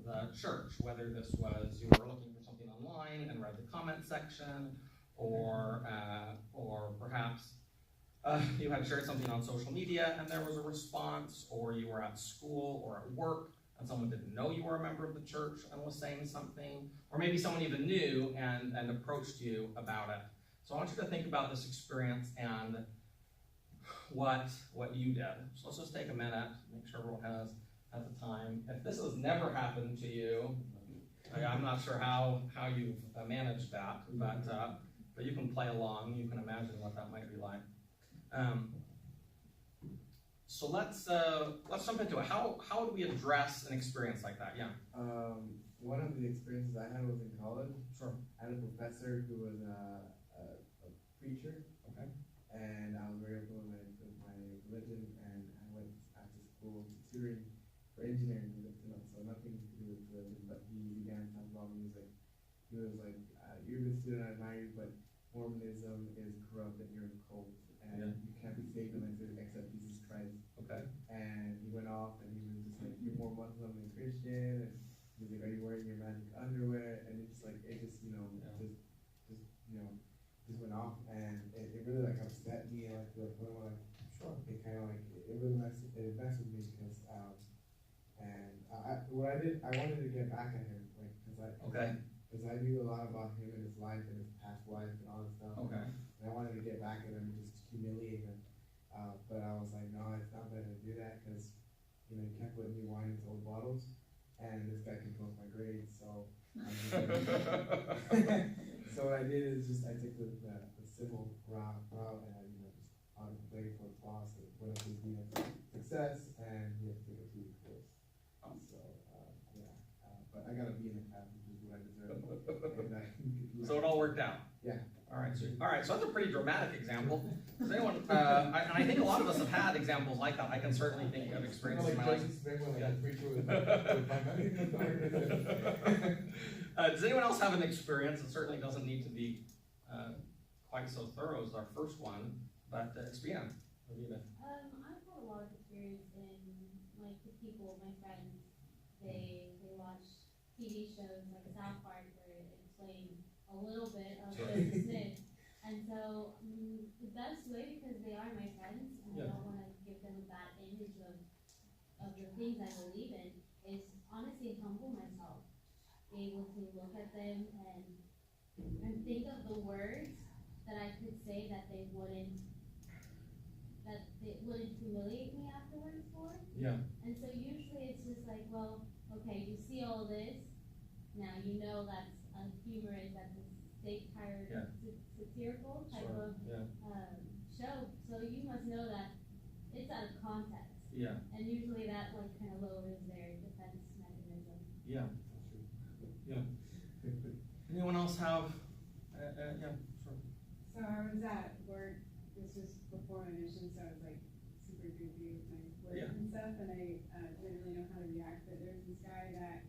the church, whether this was you were looking for something online and read the comment section, or perhaps you had shared something on social media and there was a response, or you were at school or at work and someone didn't know you were a member of the church and was saying something, or maybe someone even knew and approached you about it. So I want you to think about this experience and what you did. So let's just take a minute, make sure everyone has the time. If this has never happened to you, I'm not sure how you've managed that, but you can play along. You can imagine what that might be like. So let's jump into it. How would we address an experience like that? Yeah. One of the experiences I had was in college. Sure. I had a professor who was a preacher. Okay. And I was very open with my religion, and I went after school tutoring for engineering, so nothing to do with religion. But he began to talk about music. He was like, "You're a good student, I admire you, but Mormonism is corrupt and you're in a cult, and you can't be saved unless you accept Jesus Christ." Okay. And he went off, and he was just like, "You're more Muslim than Christian." And he was like, "Are you wearing your magic underwear?" And it's like, it just just went off, and it really like upset me, and like to the point where Sure. it kind of like it really messed with me because what I did, I wanted to get back at him, like because I knew a lot about him and his life and his past life and all this stuff. Okay. And I wanted to get back at him and just humiliate him, but I was like, no, it's not better to do that, because you can't put new wine into old bottles, and this guy can close my grades, so. So what I did is I took the civil route, and I just played for the boss and went up to his success, and he had to take a 2-week course. So but I got a B in the class, which is what I deserve. So it all worked out. Yeah. All right. So that's a pretty dramatic example. Does anyone? And I think a lot of us have had examples like that. I can certainly think of experiences in my life. Does anyone else have an experience? It certainly doesn't need to be quite so thorough as our first one, but expand. I've had a lot of experience in like the people, my friends. They watch TV shows like South Park where it explains a little bit of the myth, and so the best way, because they are my friends and I don't want to give them a bad image of the things I believe in, is honestly humble myself. Able to look at them and think of the words that I could say that they wouldn't humiliate me afterwards for. Yeah. And so usually it's just like, well, okay, you see all this, now you know that's a humorous, that's a satirical type of show, so you must know that it's out of context. Yeah. And usually that like kind of lowers their defense mechanism. Yeah. Yeah. Anyone else have? Yeah, sure. So I was at work. This was before my mission, so I was like super goofy with my work and stuff, and I didn't really know how to react. But there was this guy that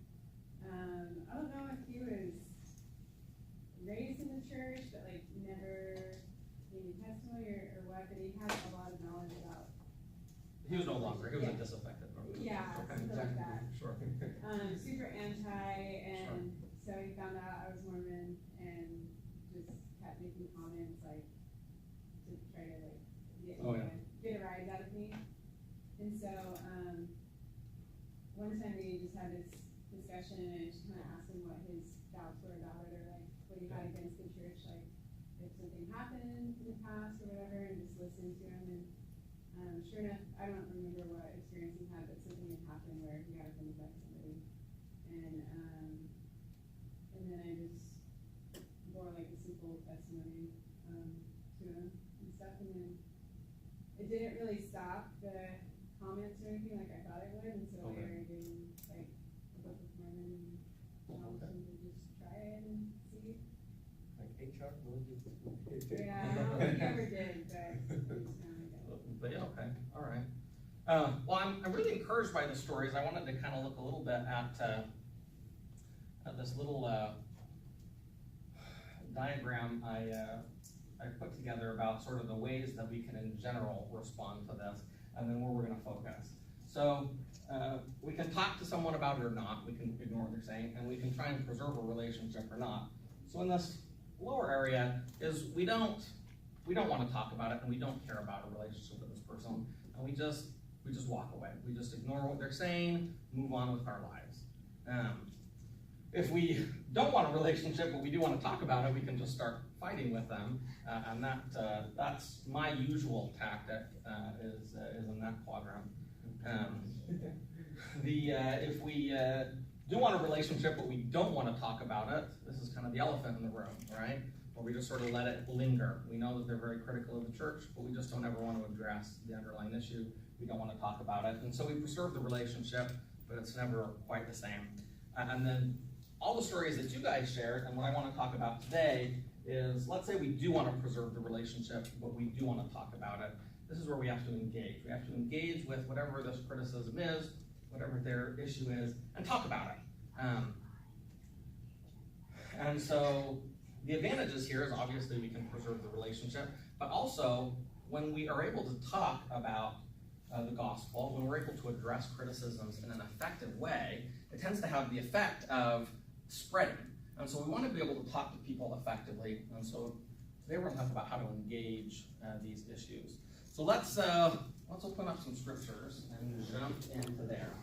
I don't know if he was raised in the church, but like never gave me testimony or what. But he had a lot of knowledge about. He was no longer. He was a disaffected. Yeah, something like that. Sure. Super anti, and so he found out I was Mormon and just kept making comments like to try to like get a rise out of me. And so one time we just had this discussion, and I just kind of asked him what his doubts were about it, or like what he had against the church, like if something happened in the past or whatever, and just listened to him. And sure enough, I don't remember what experience he had, but something had happened where he got offended by somebody, and then I just bore like a simple testimony to him and stuff, and then it didn't really stop the comments or anything like I thought it would, and so later I gave him like a book of Mormon and challenged him to just try it and see. Like HR, Yeah, I don't think he ever did, But yeah, okay, all right. Well, I'm really encouraged by the stories. I wanted to kind of look a little bit at this little diagram I put together about sort of the ways that we can in general respond to this, and then where we're going to focus. So we can talk to someone about it or not, we can ignore what they're saying, and we can try and preserve a relationship or not. So in this lower area is we don't want to talk about it, and we don't care about a relationship with this person, and we just walk away. We just ignore what they're saying, move on with our lives. If we don't want a relationship, but we do want to talk about it, we can just start fighting with them, and that's my usual tactic, is in that quadrant. If we do want a relationship, but we don't want to talk about it, this is kind of the elephant in the room, right? Where we just sort of let it linger. We know that they're very critical of the church, but we just don't ever want to address the underlying issue. We don't want to talk about it. And so we preserve the relationship, but it's never quite the same. And then all the stories that you guys shared, and what I want to talk about today is, let's say we do want to preserve the relationship, but we do want to talk about it. This is where we have to engage. We have to engage with whatever this criticism is, whatever their issue is, and talk about it. And so the advantages here is obviously we can preserve the relationship, but also when we are able to talk about the gospel, when we're able to address criticisms in an effective way, it tends to have the effect of spreading. And so we want to be able to talk to people effectively. And so today we're going to talk about how to engage these issues. So let's open up some scriptures and jump into there.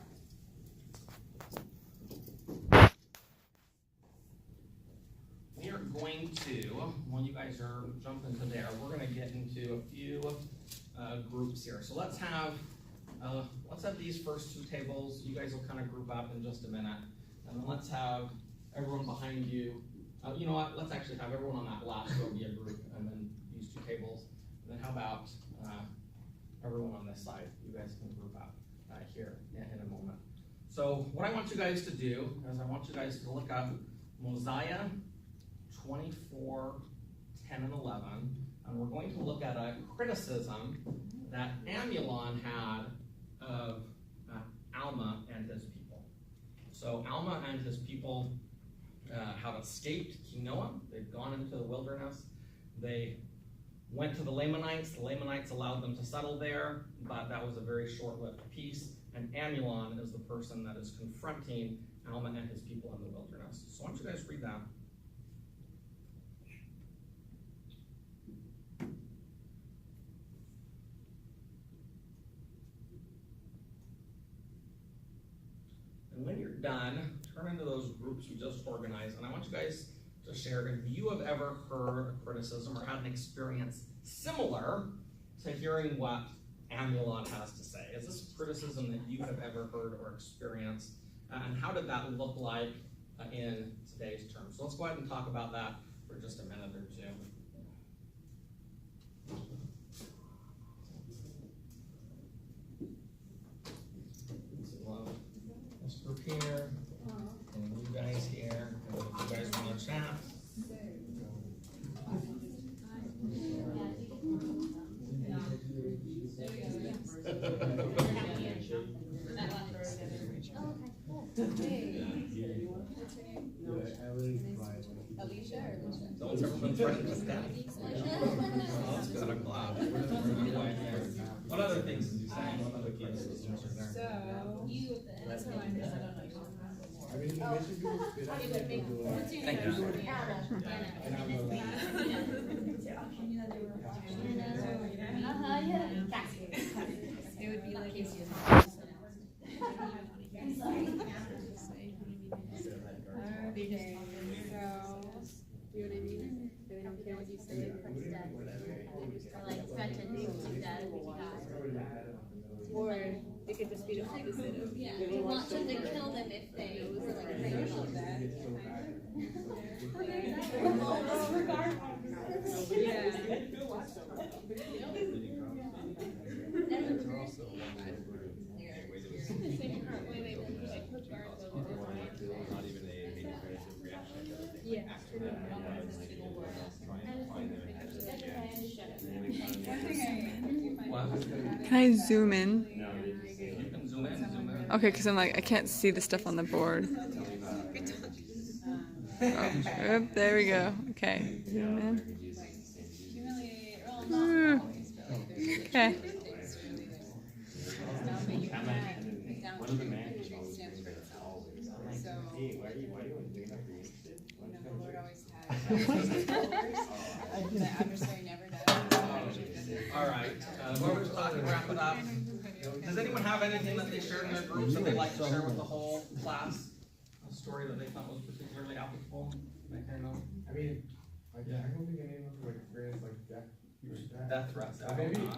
We are going to, when you guys are jumping to there, we're going to get into a few groups here. So let's have these first two tables. You guys will kind of group up in just a minute. And then let's have everyone behind you. You know what? Let's actually have everyone on that last row be a group, and then these two tables. And then how about everyone on this side? You guys can group up here in a moment. So what I want you guys to do is I want you guys to look up Mosiah 24, 10, and 11. And we're going to look at a criticism that Amulon had of Alma and his people. So Alma and his people had escaped Kinoa. They'd gone into the wilderness. They went to the Lamanites. The Lamanites allowed them to settle there, but that was a very short-lived peace. And Amulon is the person that is confronting Alma and his people in the wilderness. So why don't you guys read that? And when you're done, turn into those groups we just organized, and I want you guys to share if you have ever heard a criticism or had an experience similar to hearing what Amulon has to say. Is this a criticism that you have ever heard or experienced? And how did that look like in today's terms? So let's go ahead and talk about that for just a minute or two. This group here, and you guys here, and if you guys want to chat. Alicia or Alicia? No one's ever been threatened with that. Oh, that's good, I'm glad. What other things did you say? What other cases are there? So, that's how I understood it. Thank you. It would be like okay, so, you know what I mean? They don't care what you say. Or like threatened to death if you die. Or it could just be the opposite of, Yeah, we want them to kill them if they were like crazy. Can I zoom in? You can zoom in, zoom in. Okay, because I'm like, I can't see the stuff on the board. Oh, there we go. Okay, zoom in. Okay. Hey, why are you doing that? Are you interested? You know, the Lord always has followers. The adversary never does. All right, whoever's talking, wrap it up. Does anyone have anything that they shared in their groups that they'd like to share with the whole class? A story that they thought was particularly applicable? Make her know. I mean, like, I don't think anyone would experience like death. Like that. Death threats.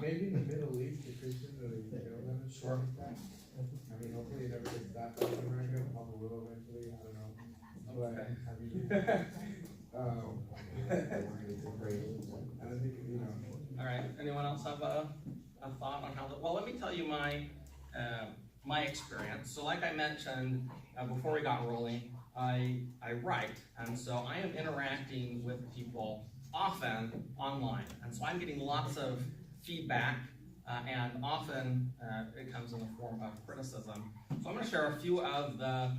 Maybe in the Middle East, the Christians or they kill them and stuff like that. I mean, hopefully it never gets that bad in America. Probably will eventually. I don't know. But Okay. I mean, I don't think All right. Anyone else have a thought on how? Well, let me tell you my my experience. So, like I mentioned before we got rolling, I write, and so I am interacting with people often online, and so I'm getting lots of feedback, and often it comes in the form of criticism. So I'm going to share a few of the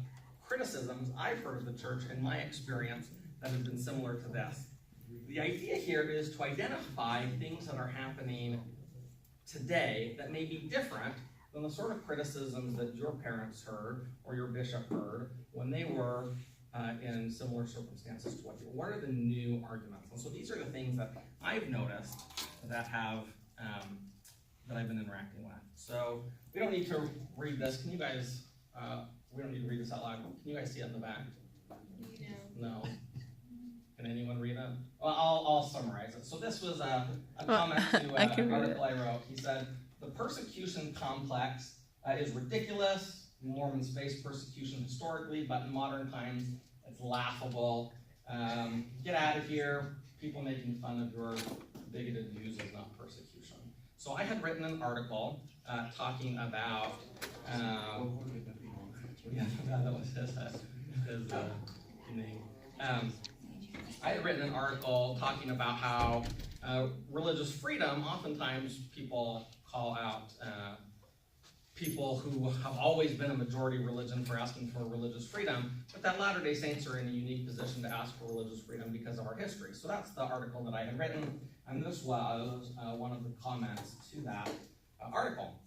criticisms I've heard of the church in my experience that have been similar to this. The idea here is to identify things that are happening today that may be different than the sort of criticisms that your parents heard or your bishop heard when they were in similar circumstances to what are the new arguments? And so these are the things that I've noticed that have that I've been interacting with. So we don't need to read this. Can you guys? We don't need to read this out loud. Can you guys see it in the back? No. Can anyone read it? Well, I'll summarize it. So this was a comment to an article I wrote. He said, the persecution complex is ridiculous. Mormons face persecution historically, but in modern times, it's laughable. Get out of here. People making fun of your bigoted views is not persecution. So I had written an article talking about yeah, that was his name. I had written an article talking about how religious freedom, oftentimes people call out people who have always been a majority religion for asking for religious freedom, but that Latter-day Saints are in a unique position to ask for religious freedom because of our history. So that's the article that I had written, and this was one of the comments to that article.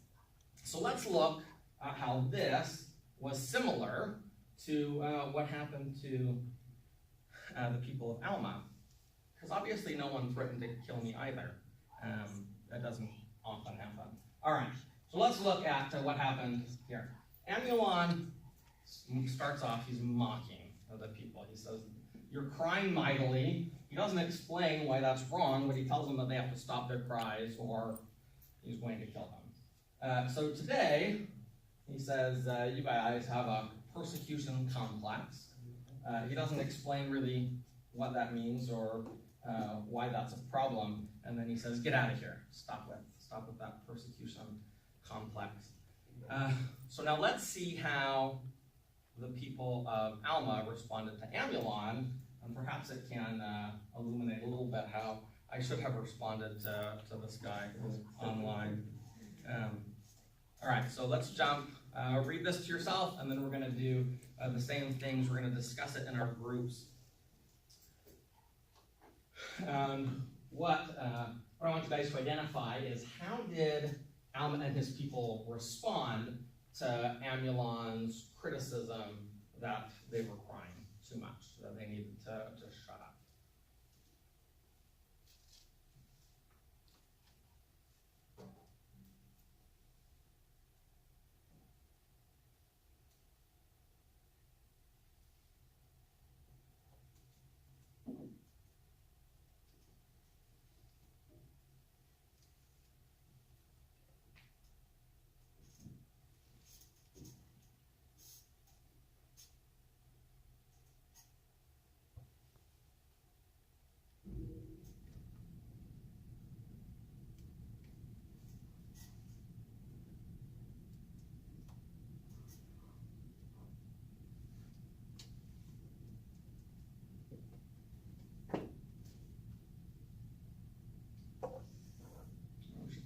So let's look at how this was similar to what happened to the people of Alma, because obviously no one threatened to kill me either. That doesn't often happen. All right, so let's look at what happened here. Amulon starts off, he's mocking the people. He says, you're crying mightily. He doesn't explain why that's wrong, but he tells them that they have to stop their cries or he's going to kill them. So today, he says, you guys have a persecution complex. He doesn't explain really what that means or why that's a problem, and then he says, get out of here. Stop with that persecution complex. So now let's see how the people of Alma responded to Amulon, and perhaps it can illuminate a little bit how I should have responded to this guy online. All right, so let's jump. Read this to yourself, and then we're going to do the same things. We're going to discuss it in our groups. What I want you guys to identify is how did Alma and his people respond to Amulon's criticism that they were crying too much, that they needed to shut up.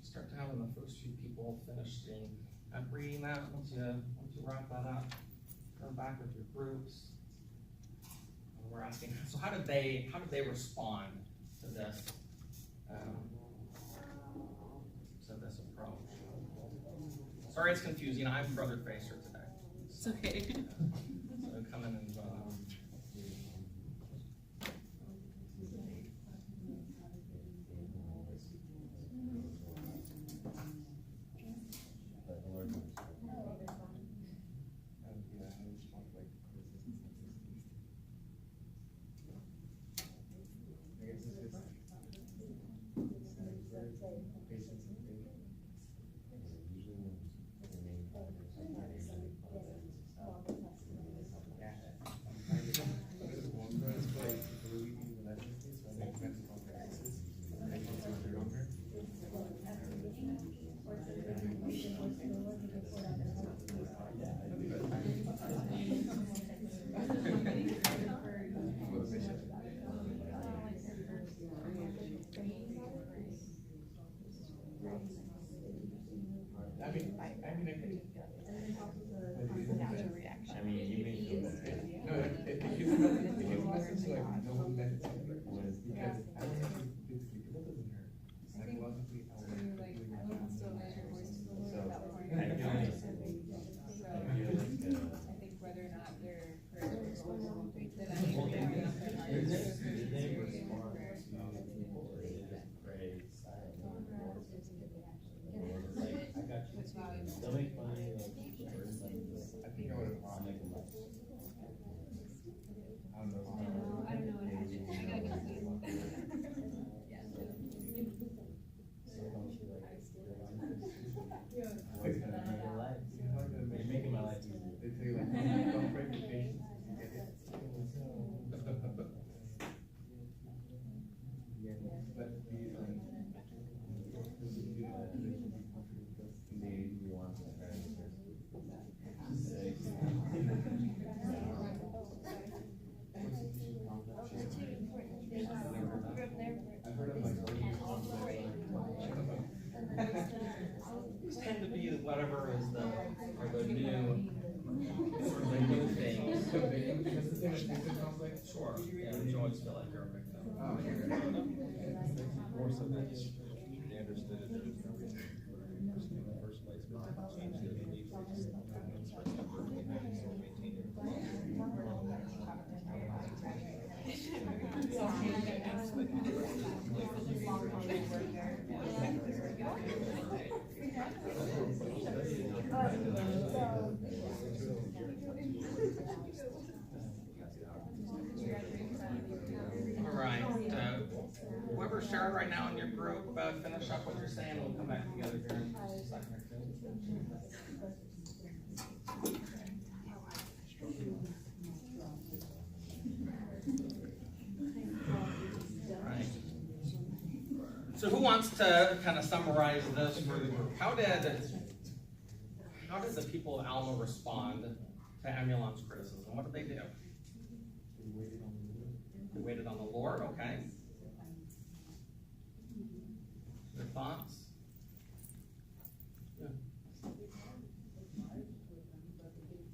Start to having the first few people finish reading that. Once you wrap that up, go back with your groups. And we're asking, so how did they respond to this approach? Sorry, it's confusing. I'm Brother Facer today. It's okay. So come in and I think I would have gone like I don't know. I don't know what happened. I got confused. You're making my life easier. They tell you like, don't break your patience. You get it. Yeah, but these they want to I've heard of like These tend to be whatever is the new sort of the new things. Sure. Yeah, you always feel like you're a victim. More so that they understood it, there was no reason in the first place, but they changed their beliefs, they just expressed their birthday, and so maintained it. All right. Whoever's sharing right now in your group, finish up what you're saying. We'll come back together here in just a second or two. Right. So who wants to kind of summarize this for the group? How did the people of Alma respond to Amulon's criticism? What did they do? They waited on the Lord, okay. Your thoughts? Yeah.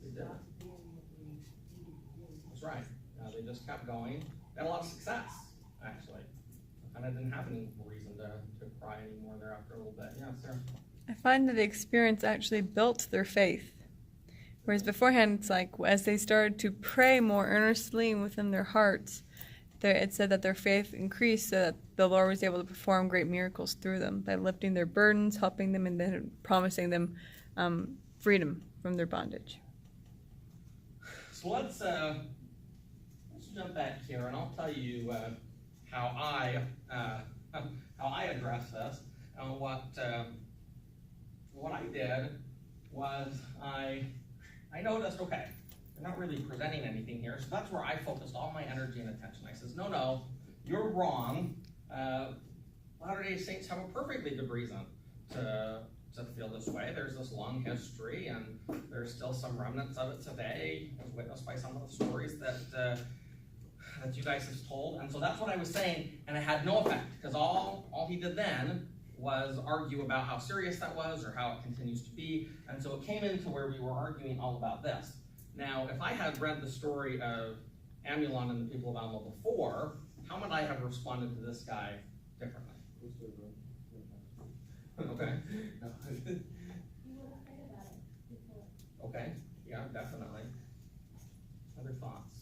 They did. That's right. They just kept going. They had a lot of success, actually. And I didn't have any reason to cry anymore there after a little bit. Yeah, Sarah? I find that the experience actually built their faith. Whereas beforehand, it's like as they started to pray more earnestly within their hearts, it said that their faith increased so that the Lord was able to perform great miracles through them by lifting their burdens, helping them, and then promising them freedom from their bondage. So let's jump back here, and I'll tell you how I address this. And what I did was I noticed, okay, they're not really presenting anything here, so that's where I focused all my energy and attention. I says, no, you're wrong. Latter-day Saints have a perfectly good reason to feel this way. There's this long history, and there's still some remnants of it today, as witnessed by some of the stories that you guys have told. And so that's what I was saying, and it had no effect, because all he did then was argue about how serious that was or how it continues to be. And so it came into where we were arguing all about this. Now, if I had read the story of Amulon and the people of Alma before, how would I have responded to this guy differently? Okay. Okay, yeah, definitely. Other thoughts?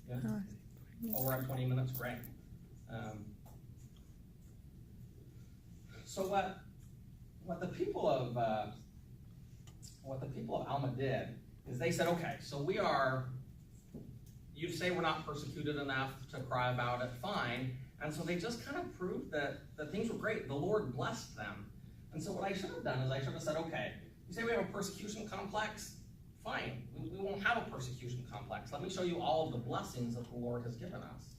Yeah? Oh, we're at 20 minutes, great. So what the people of Alma did is they said, okay, so you say we're not persecuted enough to cry about it, fine. And so they just kind of proved that things were great. The Lord blessed them. And so what I should have done is I should have said, okay, you say we have a persecution complex, fine. We won't have a persecution complex. Let me show you all of the blessings that the Lord has given us.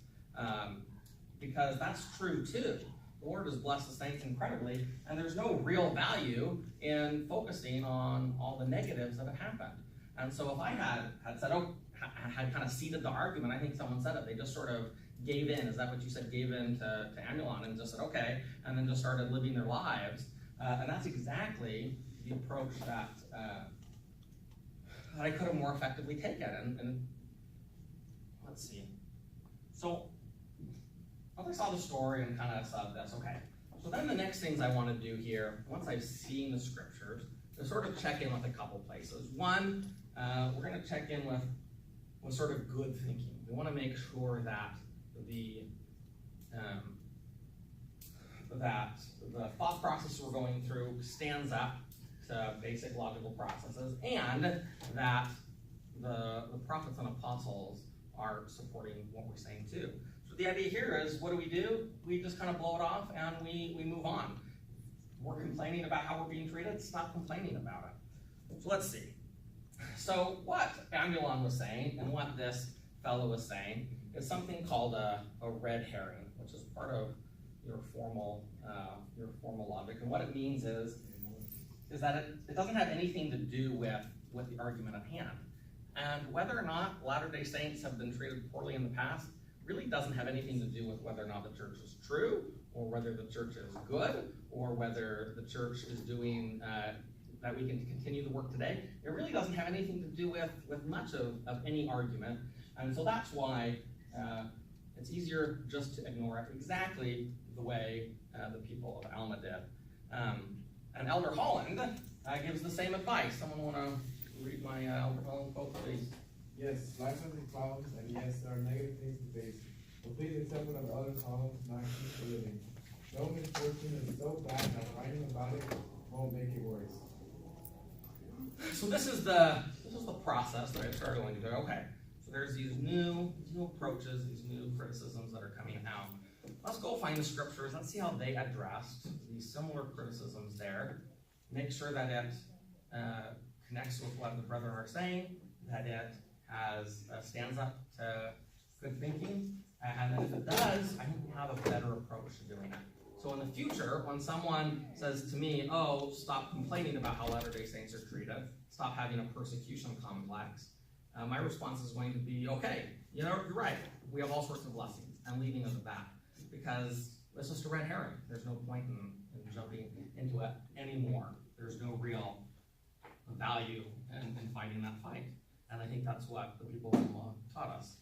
Because that's true too. The Lord has blessed the saints incredibly, and there's no real value in focusing on all the negatives that have happened. And so if I had said, had kind of ceded the argument, I think someone said it, they just sort of gave in. Is that what you said? Gave in to Amulon and just said, okay, and then just started living their lives. And that's exactly the approach that I could have more effectively taken. And let's see. So once I saw the story and kind of saw this, okay. So then the next things I want to do here, once I've seen the scriptures, is sort of check in with a couple places. One, we're going to check in with sort of good thinking. We want to make sure that that the thought process we're going through stands up to basic logical processes, and that the prophets and apostles are supporting what we're saying too. So the idea here is, what do? We just kind of blow it off and we move on. We're complaining about how we're being treated, stop complaining about it. So let's see. So what Amulon was saying and what this fellow was saying is something called a red herring, which is part of your formal logic. And what it means is that it doesn't have anything to do with the argument at hand. And whether or not Latter-day Saints have been treated poorly in the past really doesn't have anything to do with whether or not the church is true, or whether the church is good, or whether the church is doing that we can continue the work today. It really doesn't have anything to do with much of any argument. And so that's why it's easier just to ignore it exactly the way the people of Alma did. And Elder Holland gives the same advice. Someone want to read my Elder Holland quote, please? Yes, life has its problems, and yes, there are negative things to face. But please accept what other problems, not keep for living. No misfortune is so bad that writing about it won't make it worse. So this is the process that I started going through. Okay, so there's these new approaches, these new criticisms that are coming out. Let's go find the scriptures. Let's see how they addressed these similar criticisms there. Make sure that it connects with what the brethren are saying, that it stands up to good thinking, and then if it does, I think we have a better approach to doing it. So in the future, when someone says to me, oh, stop complaining about how Latter-day Saints are treated, stop having a persecution complex, my response is going to be, okay, you're right, we have all sorts of blessings, and leaving it at that, because it's just a red herring. There's no point in jumping into it anymore. There's no real value in fighting that fight. And I think that's what the people of Alma taught us.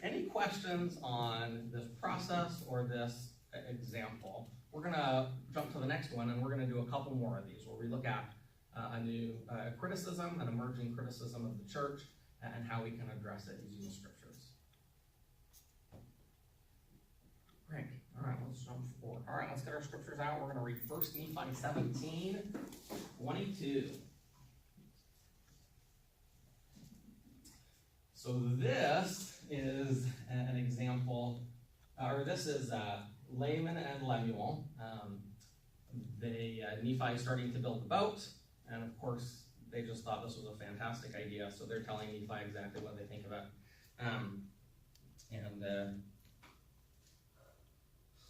Any questions on this process or this example? We're going to jump to the next one, and we're going to do a couple more of these where we look at a new criticism, an emerging criticism of the church, and how we can address it using the scriptures. Great. All right, let's jump forward. All right, let's get our scriptures out. We're going to read 1 Nephi 17:22. So this is an example, or this is Laman and Lemuel. Nephi is starting to build the boat, and of course, they just thought this was a fantastic idea, so they're telling Nephi exactly what they think of it.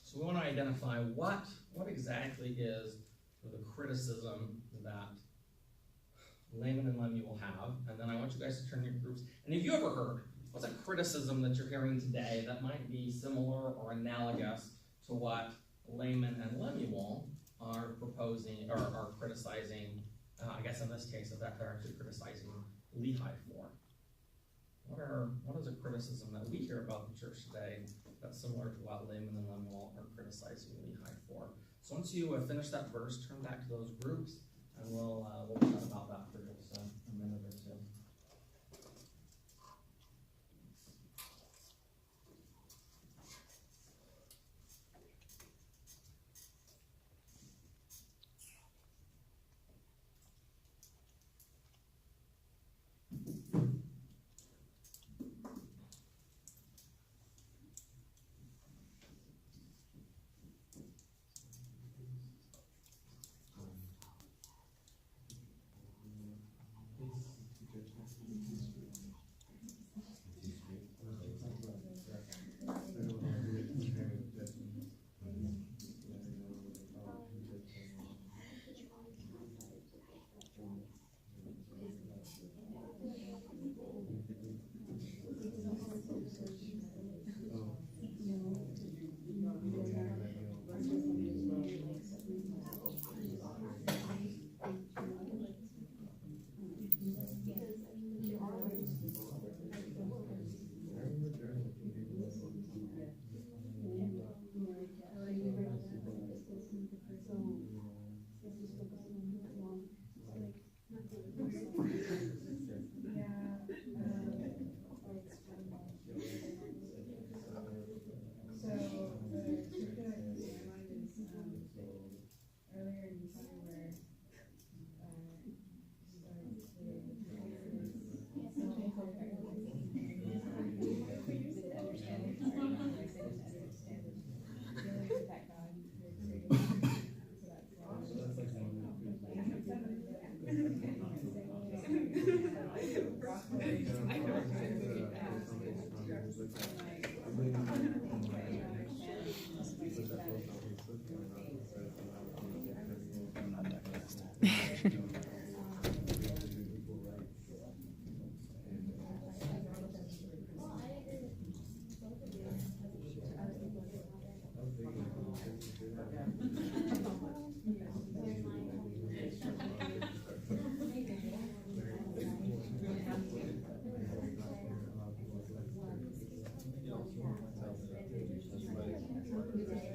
So we want to identify what exactly is the criticism that Laman and Lemuel have, and then I want you guys to turn your groups. And have you ever heard, what's a criticism that you're hearing today that might be similar or analogous to what Laman and Lemuel are proposing or are criticizing, I guess in this case, that they're actually criticizing Lehi for? What is a criticism that we hear about the church today that's similar to what Laman and Lemuel are criticizing Lehi for? So once you finish that verse, turn back to those groups, and we'll chat about that for just a minute or two.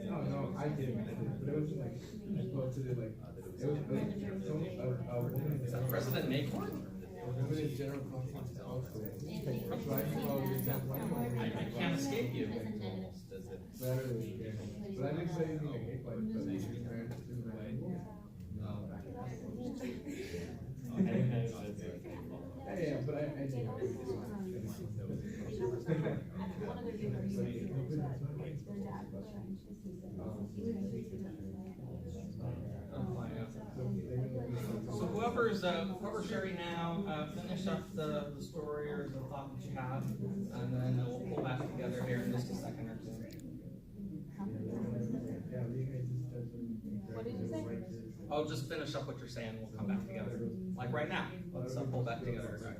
No, I did, but it wasn't like, I posted it like, it was a woman. Is that President Maycorn? A woman in general conference. So I followed it down. I can't escape you. But I didn't say anything like hate, like, but they should try to do that. Yeah, but I did. So whoever's sharing now, finish up the story or the thought that you have, and then we'll pull back together here in just a second or two. What did you say? Oh, just finish up what you're saying. We'll come back together, like right now. Let's pull back together.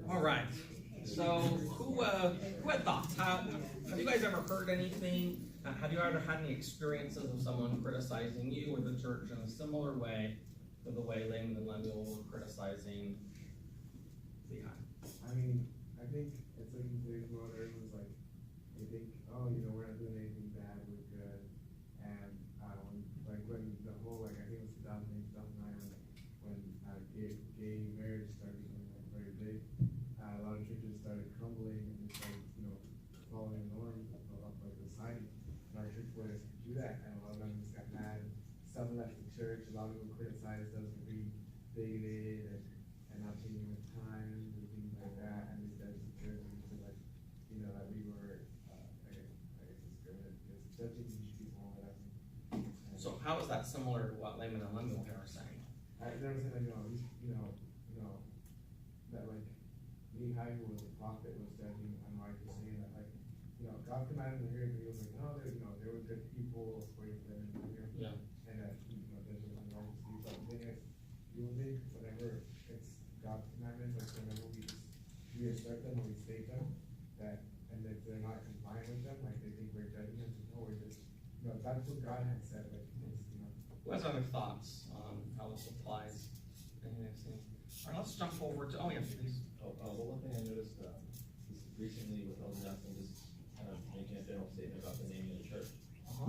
All right. So who had thoughts? Have you guys ever heard anything? Have you ever had any experiences of someone criticizing you or the church in a similar way to the way Layman and Lemuel were criticizing Lehi? I mean, I think it's like in today's world, everyone's like, they think, oh, you know, we're not doing anything bad, we're good. And like when the whole, like, I think it was 2008, 2009, when gay marriage started becoming like very big, a lot of churches started crumbling and just like, you know, following the norms of like society. And our church would do that, and a lot of them just got mad. Some left the church, a lot of people criticized us for being bigoted and not taking the time and things like that, and they said the church and said like, you know, that we were, I guess discriminating, judging these people or whatever. So how is that similar to what Layman and Lemuel here are saying? They were saying like, you know, that like Lehi, who was a prophet, was judging unrighteously, and that like, you know, God commanded him to hear, but he was like, no, they were good people according to them, Yeah. and that, you know, there's unrighteously. But the thing is, you will think whenever it's God's commandments, like whenever we assert them or we state them, that, and if they're not complying with them, like they think we're judging them, so no, we're just, you know, that's what God had said, like, it's, you know. Who has other thoughts on how this applies? Anything? All right, let's jump over to, oh yeah, please. Well, one thing I noticed is recently with Elder Johnson just kind of making a general statement about the naming of the church. A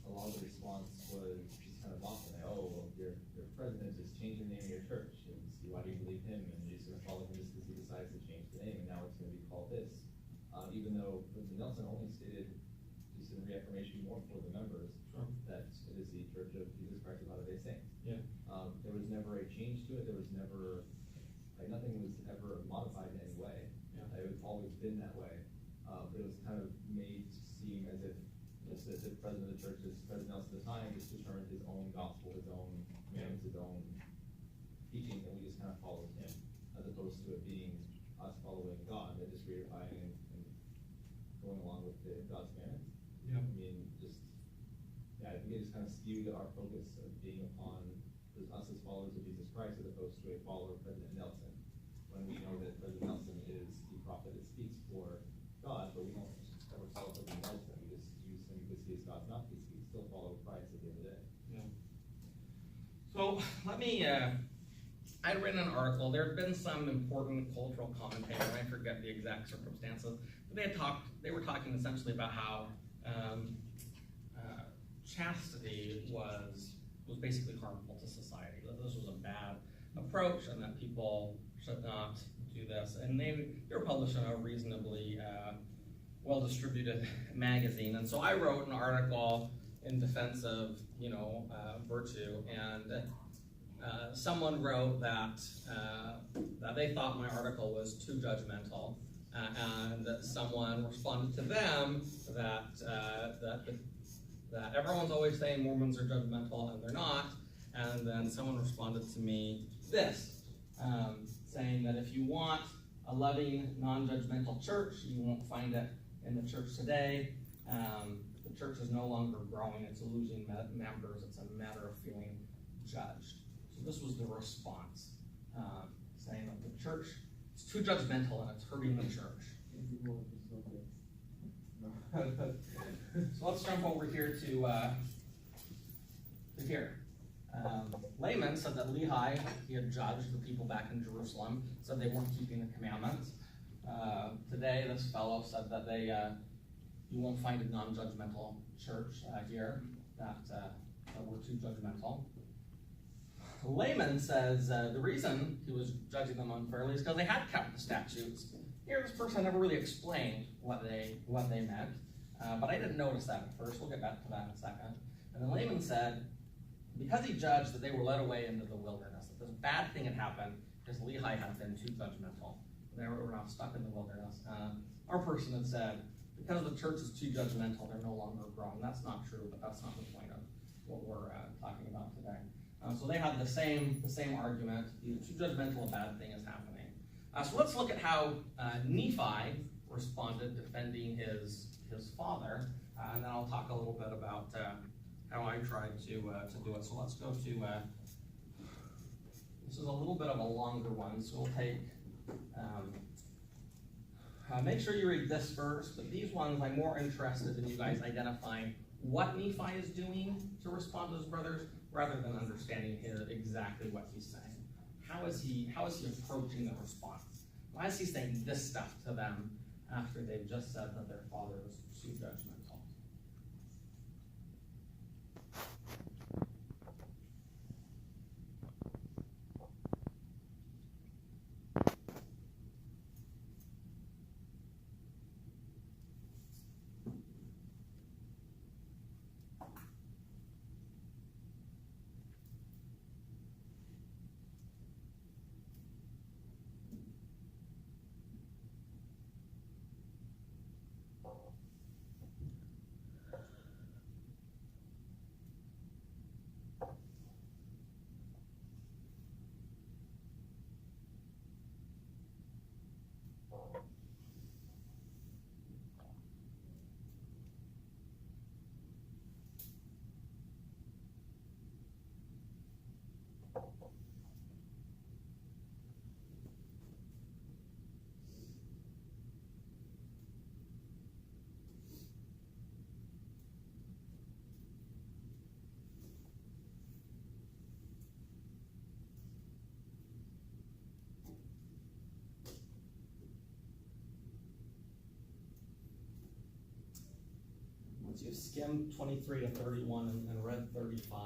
lot of the response was just kind of mocking, like, oh, well, your president is changing the name of your church, and see, why do you believe him? And you're just going to follow him just because he decides to change the name, and now it's going to be called this. Even though President Nelson only stated, just in reaffirmation more for the members, that it is the Church of Jesus Christ of Latter-day Saints. Yeah. There was never a change to it. There was never, like, nothing was ever modified in any way. Yeah. It's always been that way. But it was kind of made to seem as if just as the president of the church, as President Nelson at the time, just determined his own gospel, his own commandments, his own teaching, and we just kind of followed him, as opposed to it being us following God, and just reifying and going along with God's commandments. Yeah. I mean, I think it just kind of skewed our focus of being upon us as followers of Jesus Christ as opposed to a follower of President Nelson. When we know that President Nelson is the prophet that speaks for God, but we don't ever follow President Nelson. We just use him because he is God's mouthpiece. We still follow Christ at the end of the day. Yeah. So let me, I'd written an article. There had been some important cultural commentators, I forget the exact circumstances, but they were talking essentially about how chastity was basically harmful to society. That this was a bad approach and that people should not do this. And they were published in a reasonably well-distributed magazine. And so I wrote an article in defense of, virtue. And someone wrote that they thought my article was too judgmental. And someone responded to them that everyone's always saying Mormons are judgmental, and they're not. And then someone responded to me this, saying that if you want a loving, non-judgmental church. You won't find it in the church today. The church is no longer growing. It's losing members. It's a matter of feeling judged. So this was the response, saying that the church is too judgmental and it's hurting the church. So let's jump over here to here. Layman said that Lehi, he had judged the people back in Jerusalem, said they weren't keeping the commandments. Today, this fellow said that you won't find a non-judgmental church here, that we're too judgmental. Layman says the reason he was judging them unfairly is because they had kept the statutes. Here, this person never really explained what they meant, but I didn't notice that at first. We'll get back to that in a second. And then Layman said, because he judged that they were led away into the wilderness, that this bad thing had happened because Lehi had been too judgmental. They were now stuck in the wilderness. Our person had said, because the church is too judgmental, they're no longer growing. That's not true, but that's not the point of what we're talking about today. So they had the same argument. Either too judgmental, a bad thing is happening. So let's look at how Nephi responded defending his father, and then I'll talk a little bit about how I tried to do it. So let's go to, this is a little bit of a longer one, so we'll take, make sure you read this first, but these ones I'm more interested in you guys identifying what Nephi is doing to respond to his brothers, rather than understanding exactly what he's saying. How is he approaching the response? Why is he saying this stuff to them after they've just said that their father was too judgmental? You've skimmed 23 to 31 and read 35.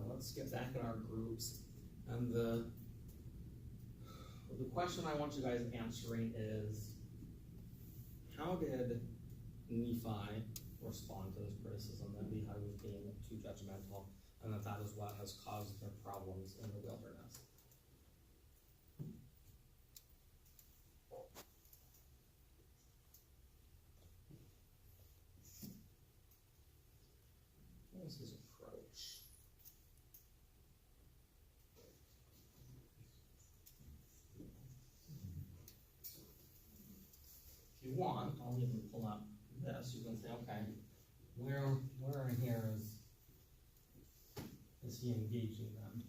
Let's get back in our groups. And the question I want you guys answering is, how did Nephi respond to this criticism that Lehi was being too judgmental, and that is what has caused their problems in the wilderness? What was his approach? If you want, I'll even pull up this. You can say, okay, where in here is he engaging them?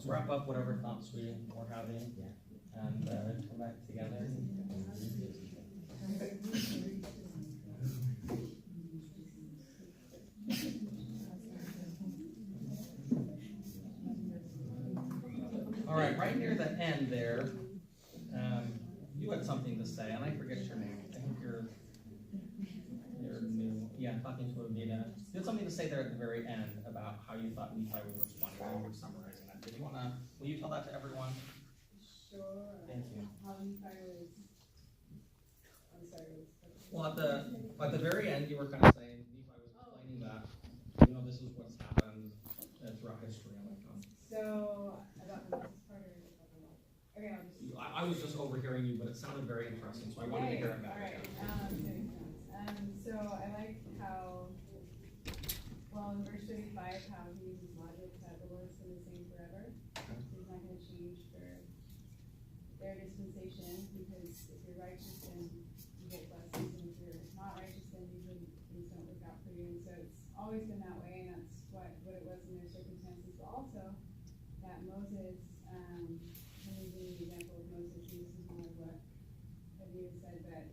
wrap up whatever thoughts we were having and come back together. All right near the end there, you had something to say, and I forget your name. I think you're new. Yeah, talking to Avita. You had something to say there at the very end about how you thought Nephi would respond. You were summarizing that. Will you tell that to everyone? Sure. Thank you. How Nephi was, I'm sorry. Well, at the very end, you were kind of saying Nephi was explaining that, this is what's happened throughout history and whatnot. So, about the Moses part or about the law? Okay, I'll just. I was just overhearing you, but it sounded very interesting, so I wanted to hear it better. All right. So I like how, in verse 35, how he uses logic that the Lord's been the same forever. He's not going to change for their dispensation, because if you're righteous, then you get blessings, and if you're not righteous, then usually things don't work out for you. And so it's always been that way, and that's what it was in their circumstances. But also that Moses, when using the example of Moses, and this is more of what Avia said, but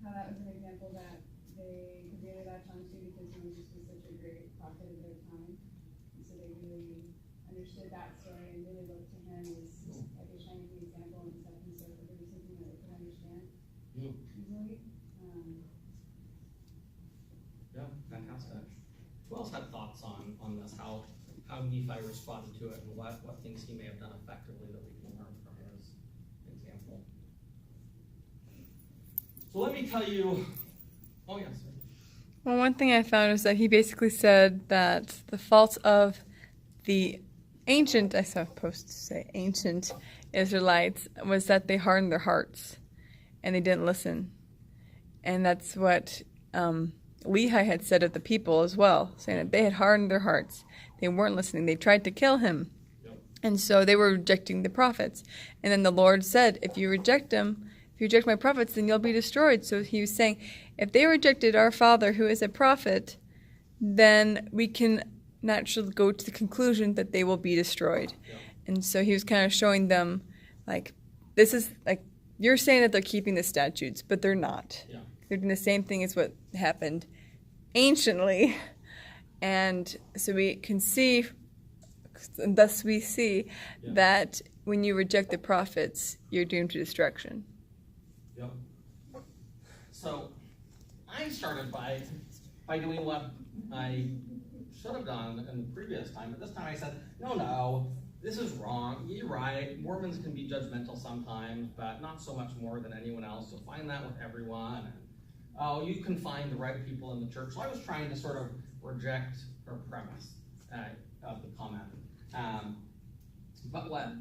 how that was an example that they could really latch onto, because Moses was such a great prophet of their time. And so they really understood that story and really looked to him as like a shining example and stuff. And so it was something that they could understand easily. Yeah, fantastic. Who else had thoughts on this? How Nephi responded to it, and what things he may have done effectively that we can learn from his example? So let me tell you. Oh yes. Well, one thing I found is that he basically said that the fault of the ancient Israelites was that they hardened their hearts and they didn't listen. And that's what Lehi had said of the people as well, saying that they had hardened their hearts. They weren't listening. They tried to kill him. Yep. And so they were rejecting the prophets. And then the Lord said, if you reject my prophets, then you'll be destroyed. So he was saying, if they rejected our Father who is a prophet, then we can naturally go to the conclusion that they will be destroyed. Yeah. And so he was kind of showing them, this is, you're saying that they're keeping the statutes, but they're not. Yeah. They're doing the same thing as what happened anciently. And so we can see, and thus we see, that when you reject the prophets, you're doomed to destruction. Yep. So I started by doing what I should have done in the previous time, but this time I said, no, this is wrong. You're right. Mormons can be judgmental sometimes, but not so much more than anyone else. You'll find that with everyone. And, you can find the right people in the church. So I was trying to sort of reject her premise of the comment. But what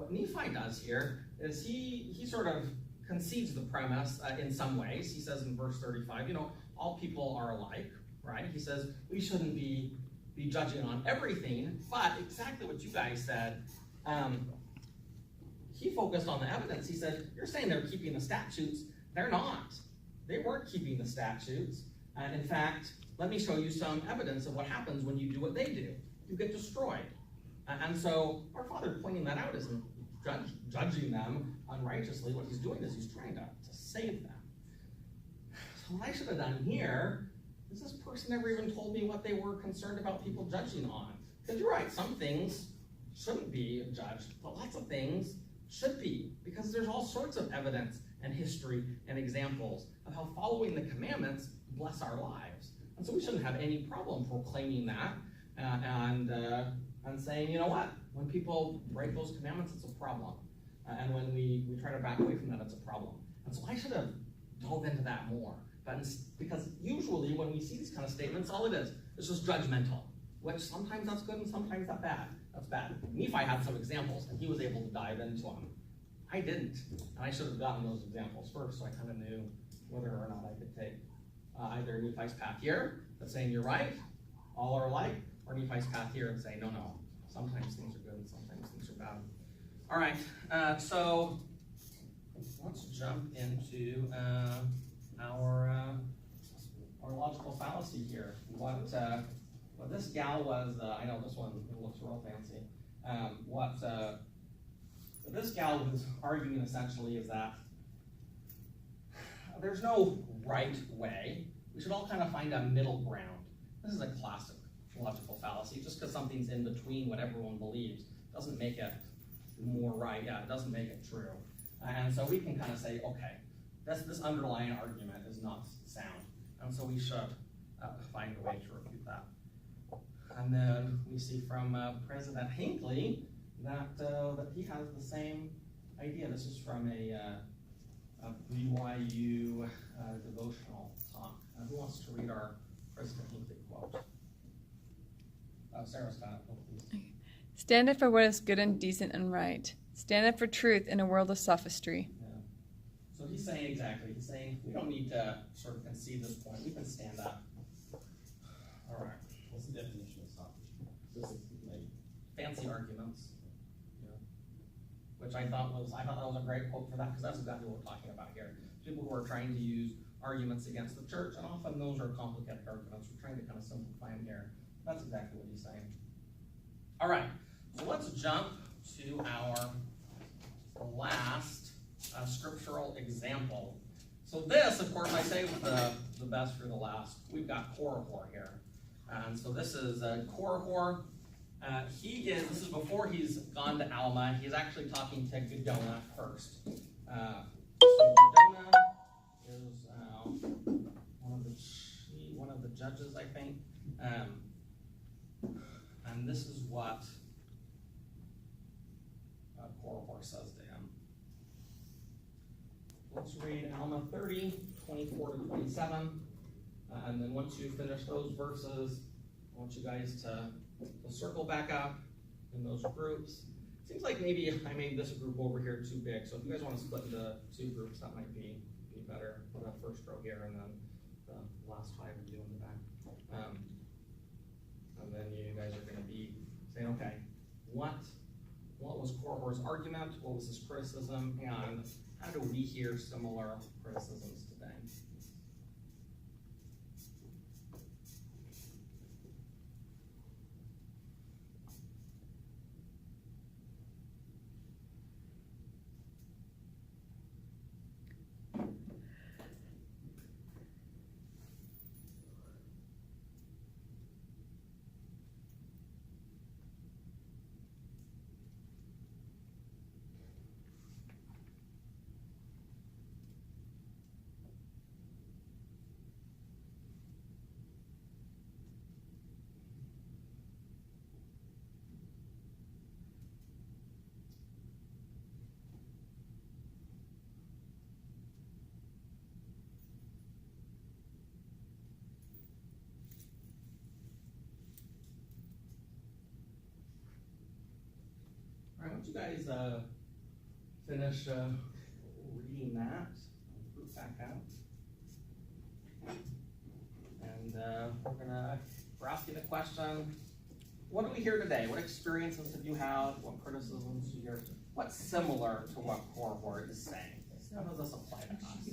Nephi does here is he sort of concedes the premise in some ways. He says in verse 35, all people are alike, right? He says we shouldn't be judging on everything, but exactly what you guys said, he focused on the evidence. He said, you're saying they're keeping the statutes. They're not. They weren't keeping the statutes. And in fact, let me show you some evidence of what happens when you do what they do. You get destroyed. And so our Father pointing that out isn't judging them unrighteously. What he's doing is he's trying to save them. So what I should have done here is this person never even told me what they were concerned about people judging on. Because you're right, some things shouldn't be judged, but lots of things should be, because there's all sorts of evidence and history and examples of how following the commandments bless our lives. And so we shouldn't have any problem proclaiming that and saying, you know what, when people break those commandments, it's a problem. And when we try to back away from that, it's a problem. And so I should have dove into that more. Because usually when we see these kind of statements, all it is just judgmental, which sometimes that's good and sometimes that's bad. Nephi had some examples and he was able to dive into them. I didn't, and I should have gotten those examples first, so I kind of knew whether or not I could take either Nephi's path here, that's saying you're right, all are alike, or Nephi's path here and saying no, sometimes things are good and sometimes things are bad. All right, so let's jump into our logical fallacy here. What this gal was, I know this one looks real fancy. What this gal was arguing essentially is that there's no right way. We should all kind of find a middle ground. This is a classic logical fallacy. Just because something's in between what everyone believes doesn't make it more right. Yeah, it doesn't make it true. And so we can kind of say, okay, this underlying argument is not sound. And so we should find a way to refute that. And then we see from President Hinckley that he has the same idea. This is from a BYU devotional talk. Who wants to read our President Hinckley quote? Sarah's got it. Oh, please. Stand up for what is good and decent and right. Stand up for truth in a world of sophistry. Yeah. So he's saying exactly. He's saying we don't need to sort of concede this point. We can stand up. All right. What's the definition of sophistry? Just like Fancy arguments. Yeah. Which I thought that was a great quote for that, because that's exactly what we're talking about here. People who are trying to use arguments against the church, and often those are complicated arguments. We're trying to kind of simplify them here. That's exactly what he's saying. All right, so let's jump to our last scriptural example. So this, of course, I saved the best for the last. We've got Korihor here. And so this is Korihor. This is before he's gone to Alma. He's actually talking to Gedona first. So Gedona is one of the judges, I think. And this is what Korihor says to him. Let's read Alma 30, 24 to 27. And then once you finish those verses, I want you guys to circle back up in those groups. Seems like maybe I made this group over here too big, so if you guys want to split into two groups, that might be better for the first row here, and then the last five of you in the back. And then you guys are going to be saying, okay, what was Korihor's argument? What was his criticism? And how do we hear similar criticisms today? All right, once you guys finish reading that, I'll put it back out. And we're asking the question, what do we hear today? What experiences have you had? What criticisms do you hear? What's similar to what Korihor is saying? How does this apply to us?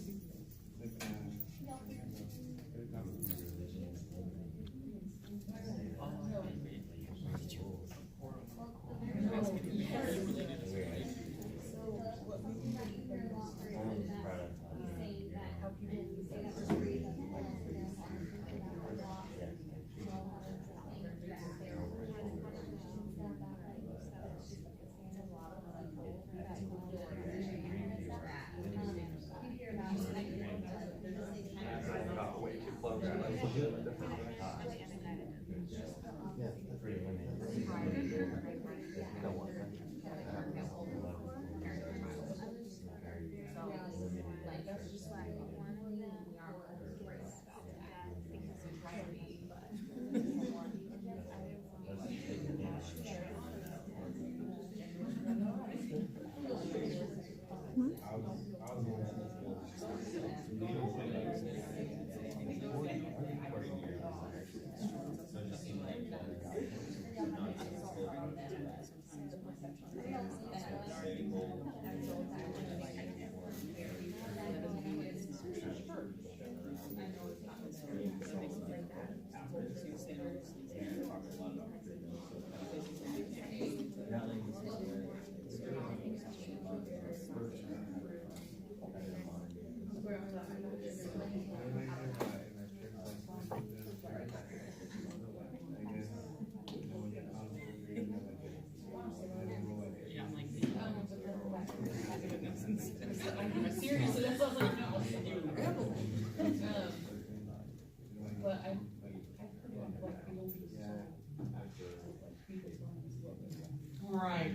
All right,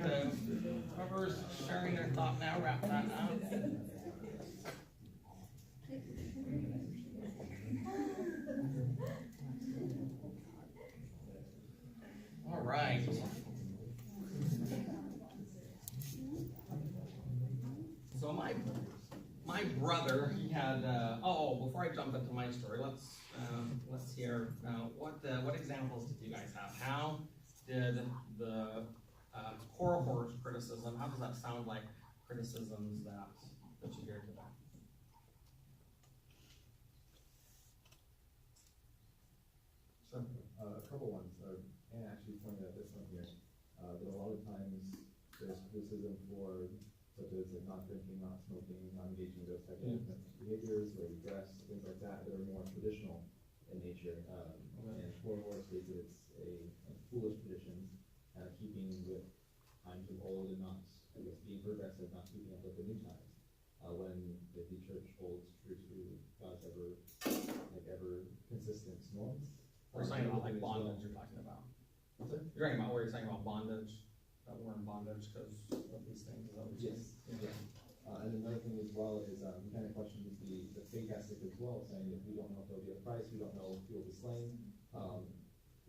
whoever's sharing their thought now, wrap that up. All right. So my brother, he had. Before I jump into my story, let's hear what examples did you guys have? How did the cohort criticism? How does that sound like criticisms that you hear today? Sure. A couple ones. Anne actually pointed out this one here. That a lot of times there's criticism for such as like not drinking, not smoking, not engaging in those type of behaviors, where you dress, things like that, that are more traditional in nature. And Horror states that it's a foolish tradition, keeping with times of old and not, I guess, being progressive, not keeping up with the new times. When the church holds true to God's ever consistent norms. We're talking about like bondage. You're talking about. What's that? You're talking about where you're saying about bondage. That we're in bondage because of these things. Is that what you're saying? Yes. Yeah. And another thing as well is he kind of questions the faith aspect as well, saying that we don't know if there'll be a price, we don't know if he will be slain.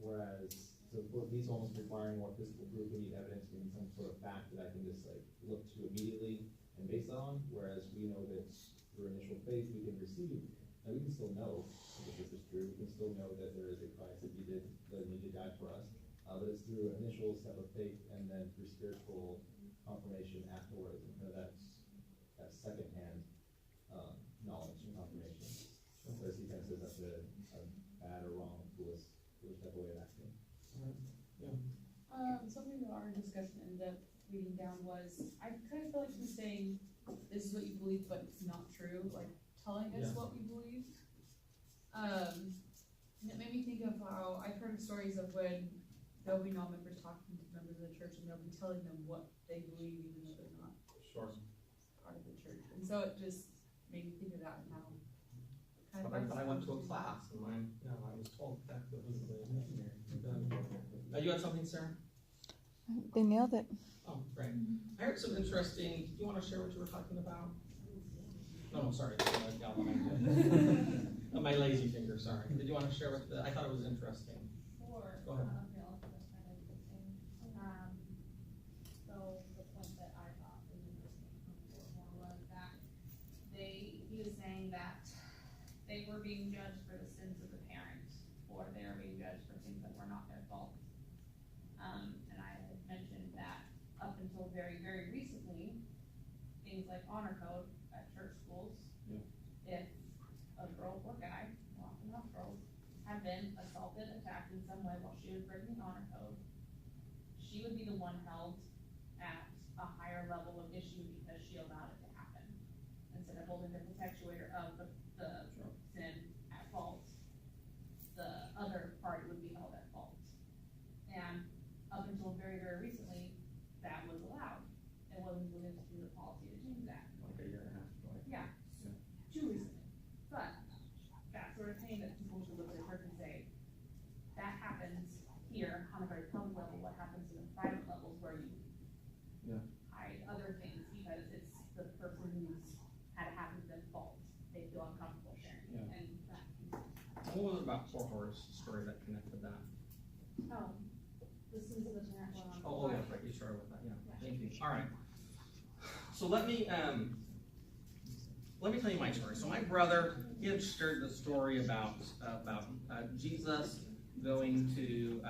Whereas so for these almost requiring more physical proof, we need evidence, we need some sort of fact that I can just like look to immediately and base that on. Whereas we know that through initial faith we can receive, and we can still know that this is true. We can still know that there is a price that he did die for us. But it's through an initial step of faith and then through spiritual confirmation afterwards, and kind of that second-hand knowledge and confirmation. Whereas he kind of says that's a bad or wrong, foolish type of way of acting. Something that our discussion ended up leading down was, I kind of feel like he's saying, this is what you believe, but it's not true, like telling us what we believe. And it made me think of how I've heard of stories of when there'll be non-members talking to members of the church and they'll be telling them what they believe even though they're not part of the church. And so it just made me think of that and how kind of But I went to a class and I was told that was the you had something, Sarah? They nailed it. Oh, great. I heard some interesting. Do you want to share what you were talking about? No, sorry. Gal behind you. My lazy finger, sorry. Did you want to share I thought it was interesting. Sure. Go ahead. Okay, I'll put that kind of interesting. So the point that I thought was interesting from Fillmore was that he was saying that they were being judged for the sins of the parents, or they were being judged for things that were not their fault. And I had mentioned that up until very, very recently, things like honor code at church schools, if a girl or guy, often enough girls, had been assaulted, attacked in some way while she was breaking the honor code, she would be the one held at a higher level of issue because she allowed it to happen. Instead of holding the perpetuator of the sin at fault, the other party would be held at fault. And up until very, very recently, that was allowed. It wasn't until through the policy to change that. Like a year and a half ago. Yeah, too recently. But that sort of thing that people should look at the church and say, that happens here on a very public level. What happens in the private levels where you hide other things because it's the person who's had it happen to them fault. They feel uncomfortable sharing. Yeah. And that. What was it about Poor Horse story that connected that? The sins of the parent were on. Oh, yeah, right. You started with that. Yeah. Thank you. All right. So let me tell you my story. So my brother, he had shared the story about Jesus going to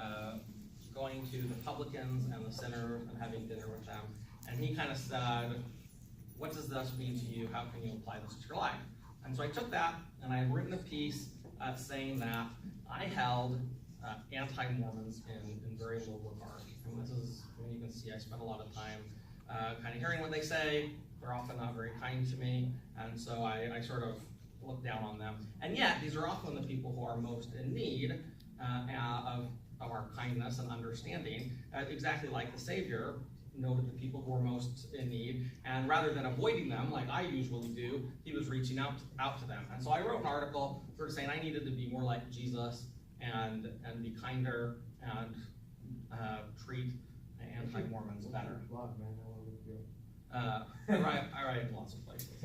the publicans and the sinners and having dinner with them, and he kind of said, "What does this mean to you? How can you apply this to your life?" And so I took that and I had written a piece saying that I held anti-Mormons in very low regard. And this is, you can see I spent a lot of time kind of hearing what they say. They're often not very kind to me, and so I sort of look down on them. And yet, these are often the people who are most in need of our kindness and understanding, exactly like the Savior noted the people who were most in need, and rather than avoiding them like I usually do, he was reaching out to them. And so I wrote an article sort of saying I needed to be more like Jesus and be kinder and treat anti-Mormons Mormons better. Blog, man, I want to look you I write in lots of places.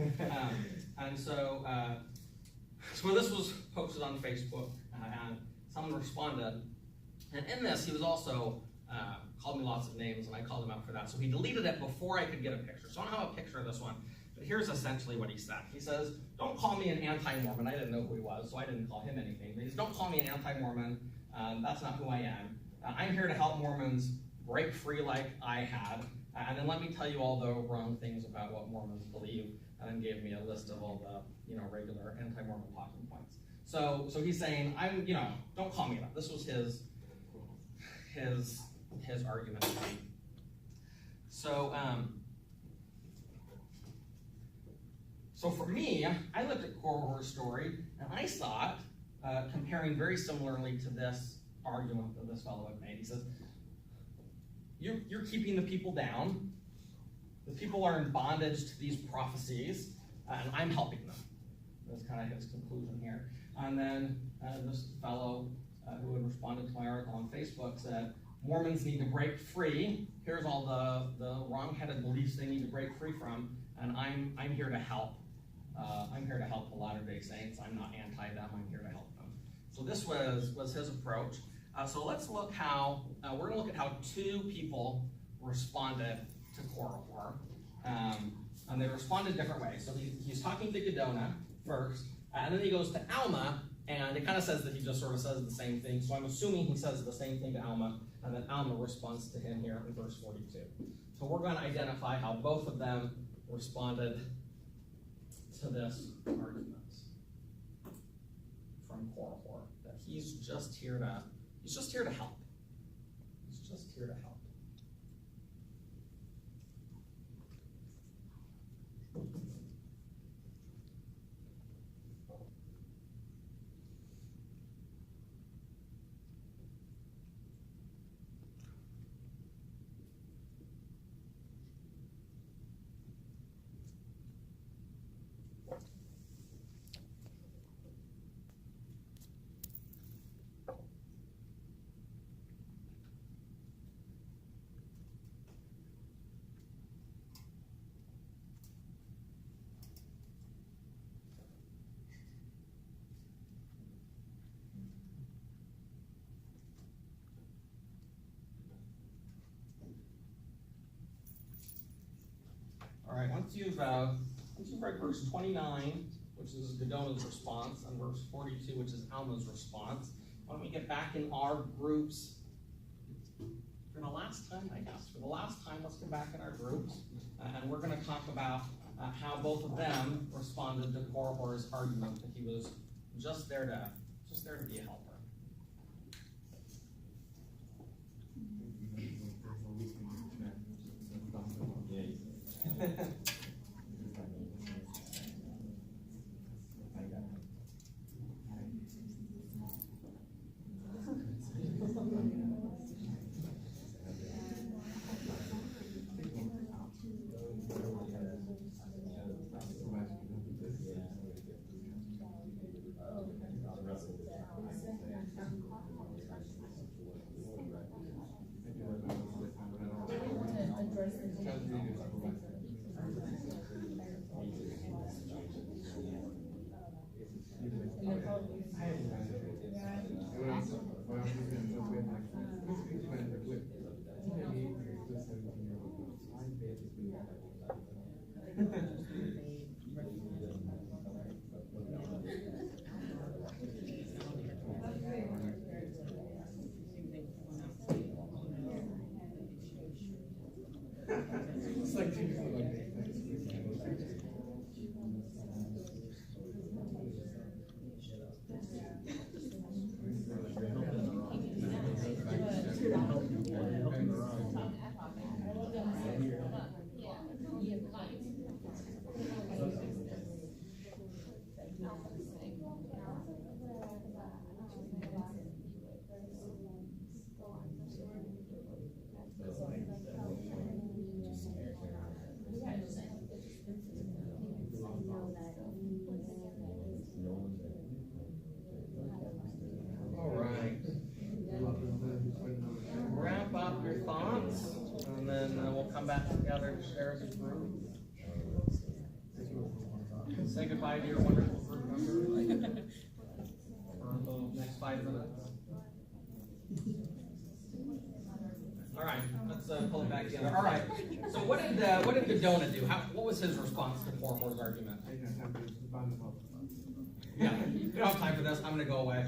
And so this was posted on Facebook, and someone responded. And in this, he was also called me lots of names, and I called him out for that. So he deleted it before I could get a picture. So I don't have a picture of this one, but here's essentially what he said. He says, "Don't call me an anti-Mormon." I didn't know who he was, so I didn't call him anything. But he says, "Don't call me an anti-Mormon. That's not who I am. I'm here to help Mormons break free like I had. And then let me tell you all the wrong things about what Mormons believe." And then gave me a list of all the regular anti-Mormon talking points. So he's saying, don't call me that. This was his argument. So for me, I looked at Korihor's story, and I saw it comparing very similarly to this argument that this fellow had made. He says, you're keeping the people down. The people are in bondage to these prophecies, and I'm helping them. That's kind of his conclusion here. And then this fellow who had responded to my article on Facebook said, Mormons need to break free. Here's all the wrong-headed beliefs they need to break free from, and I'm here to help. I'm here to help the Latter-day Saints. I'm not anti them. I'm here to help them. So this was his approach. So let's look how we're going to look at how two people responded to Korihor. And they responded different ways. So he's talking to Gedona first, and then he goes to Alma, and it kind of says that he just sort of says the same thing. So I'm assuming he says the same thing to Alma, and then Alma responds to him here in verse 42. So we're going to identify how both of them responded to this argument from Korihor, that he's just here to help. He's just here to help. All right, once you've read verse 29, which is Gedona's response, and verse 42, which is Alma's response, why don't we get back in our groups for the last time, I guess. For the last time, let's get back in our groups, and we're going to talk about how both of them responded to Korihor's argument that he was just there to be a helper. and then we'll come back together to share as a group. Say goodbye to your wonderful group member for the next 5 minutes. All right, let's pull it back together. All right, so what did Godona do? What was his response to Korhor's argument? Yeah, we don't have time for this. I'm going to go away.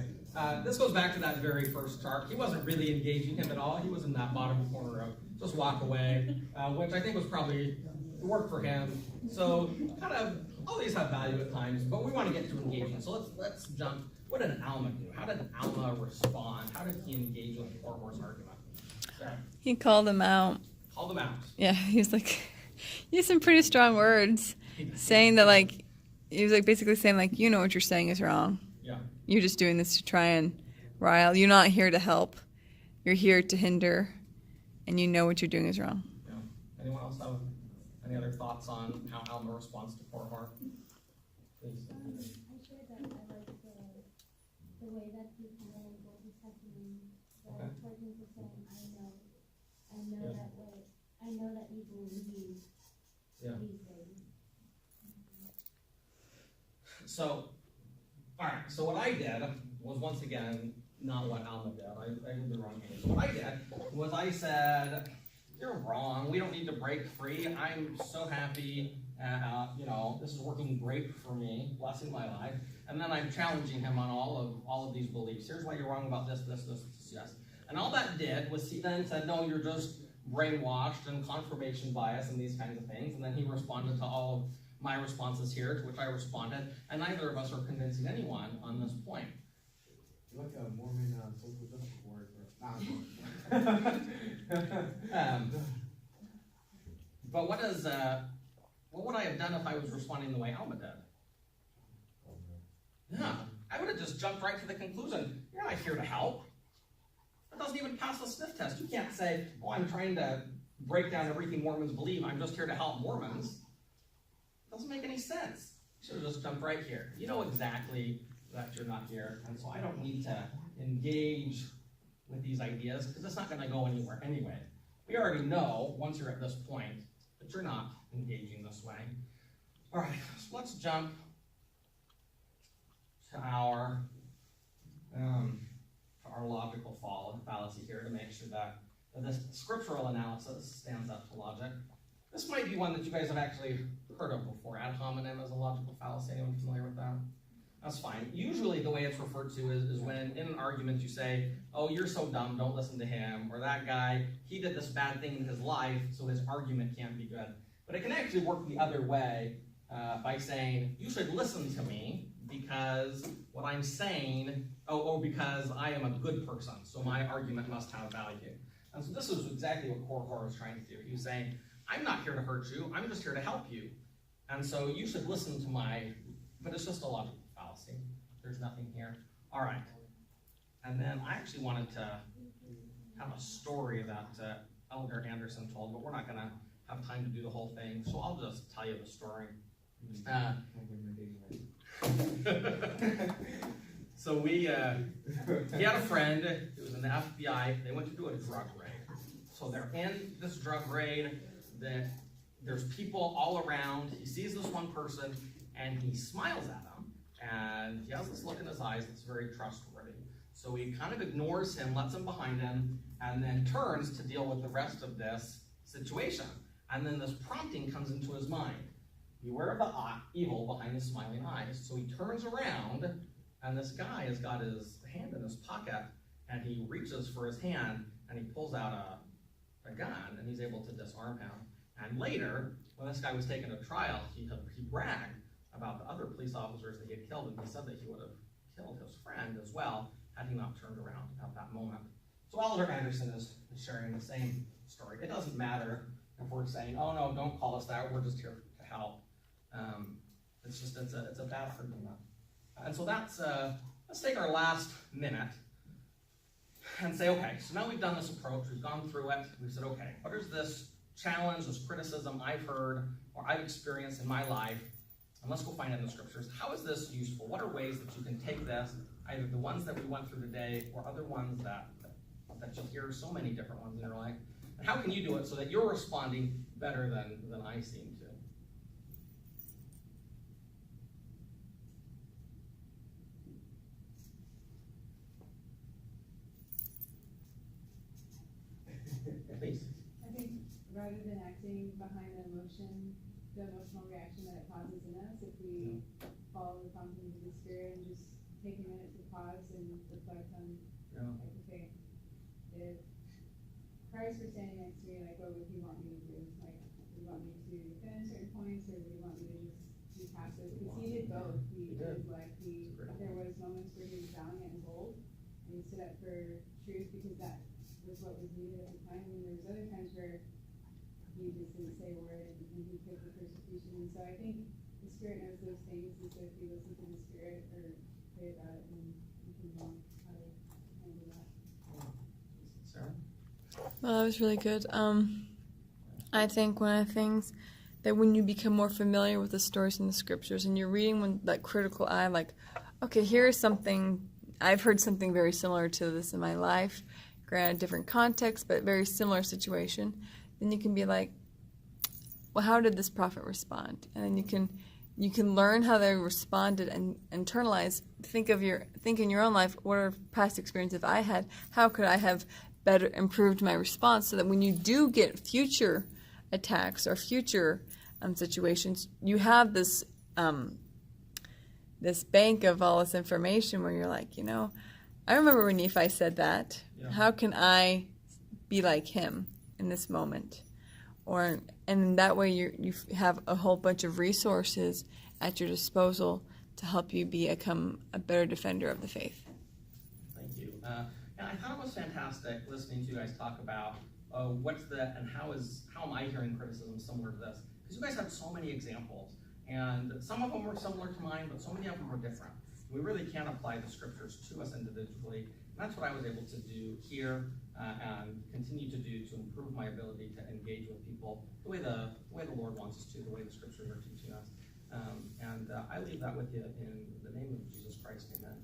This goes back to that very first chart. He wasn't really engaging him at all. He was in that bottom corner of just walk away, which I think was probably worked for him. So kind of all these have value at times, but we want to get to engaging. So let's jump. What did Alma do? How did Alma respond? How did he engage with Korhor's argument? Sarah? He called him out. Called him out. Yeah, he was like, he used some pretty strong words, saying that, like, he was like basically saying, like, you know what you're saying is wrong. Yeah. You're just doing this to try and rile. You're not here to help. You're here to hinder, and you know what you're doing is wrong. Yeah. Anyone else have any other thoughts on how Alma responds to Korhor? Please. I shared that I like the way that he kind of labeled his testimony. Okay. For him to say, I know Yeah. that way. I know that you believe Yeah. these things. So, all right. So what I did was once again not what Alma did. I did the wrong thing. So what I did was I said, "You're wrong. We don't need to break free. I'm so happy. This is working great for me, blessing my life." And then I'm challenging him on all of these beliefs. Here's why you're wrong about this, yes. And all that did was he then said, "No, you're just brainwashed and confirmation bias and these kinds of things." And then he responded to all of my responses here, to which I responded, and neither of us are convincing anyone on this point. You're like a Mormon social justice warrior. But what would I have done if I was responding the way Alma did? Yeah, I would have just jumped right to the conclusion. You're not here to help. It doesn't even pass the sniff test. You can't say, "Oh, I'm trying to break down everything Mormons believe. I'm just here to help Mormons." It doesn't make any sense. You should have just jumped right here. You know exactly that you're not here, and so I don't need to engage with these ideas because it's not going to go anywhere anyway. We already know, once you're at this point, that you're not engaging this way. All right, so let's jump to our logical fallacy here to make sure that this scriptural analysis stands up to logic. This might be one that you guys have actually heard of before. Ad hominem as a logical fallacy. Anyone familiar with that? That's fine. Usually the way it's referred to is when in an argument you say, "Oh, you're so dumb, don't listen to him," or "That guy, he did this bad thing in his life, so his argument can't be good." But it can actually work the other way by saying, "You should listen to me because what I'm saying, because I am a good person, so my argument must have value." And so this is exactly what Korhor is trying to do. He was saying, "I'm not here to hurt you, I'm just here to help you. And so you should listen to but it's just a logical fallacy. There's nothing here." All right. And then I actually wanted to have a story that Elder Anderson told, but we're not going to have time to do the whole thing, so I'll just tell you the story. So he had a friend who was in the FBI. They went to do a drug raid. So they're in this drug raid. There's people all around. He sees this one person, and he smiles at him. And he has this look in his eyes that's very trustworthy. So he kind of ignores him, lets him behind him, and then turns to deal with the rest of this situation. And then this prompting comes into his mind. Beware of the evil behind his smiling eyes. So he turns around, and this guy has got his hand in his pocket, and he reaches for his hand, and he pulls out a gun, and he's able to disarm him. And later, when this guy was taken to trial, he bragged about the other police officers that he had killed, and he said that he would have killed his friend as well had he not turned around at that moment. So Elder Anderson is sharing the same story. It doesn't matter if we're saying, "Oh no, don't call us that, we're just here to help." It's a bad argument. And so let's take our last minute and say, okay, so now we've done this approach, we've gone through it, we've said, okay, what is this challenge, this criticism I've heard or I've experienced in my life, and let's go find it in the scriptures. How is this useful? What are ways that you can take this, either the ones that we went through today or other ones that you hear, so many different ones in your life, And how can you do it so that you're responding better than I seem to? Please. I think rather than acting behind the emotional reaction that it causes in us, if we follow the promptings of the Spirit and just take a minute to pause and reflect on, like, okay, if Christ were standing next to me, like, what would he want me to do? Like, would he want me to defend certain points, or would he want me to just be passive? Because he did both. He did, like, there was moments where he was valiant and bold, and he stood up for truth because that was what was needed at the time. And there was other times where he just didn't say a word, and he took the persecution. And so I think the Spirit knows those things, and so if you listen to the Spirit or pray about it, then you can know how to handle that. Sarah? Well, that was really good. I think one of the things that when you become more familiar with the stories in the scriptures and you're reading with that critical eye, like, okay, here's something, I've heard something very similar to this in my life, granted different context, but very similar situation, then you can be like, well, how did this prophet respond? And then you can learn how they responded and internalize, think in your own life, what are past experiences I had, how could I have better improved my response, so that when you do get future attacks or future situations, you have this this bank of all this information where you're like, I remember when Nephi said that. Yeah. How can I be like him in this moment? And that way you have a whole bunch of resources at your disposal to help you become a better defender of the faith. Thank you. And I thought it was fantastic listening to you guys talk about how am I hearing criticism similar to this? Because you guys had so many examples, and some of them were similar to mine, but so many of them were different. We really can apply the scriptures to us individually, and that's what I was able to do here and continue to do to improve my ability to engage with people the way the Lord wants us to, the way the scriptures are teaching us. And I leave that with you in the name of Jesus Christ. Amen.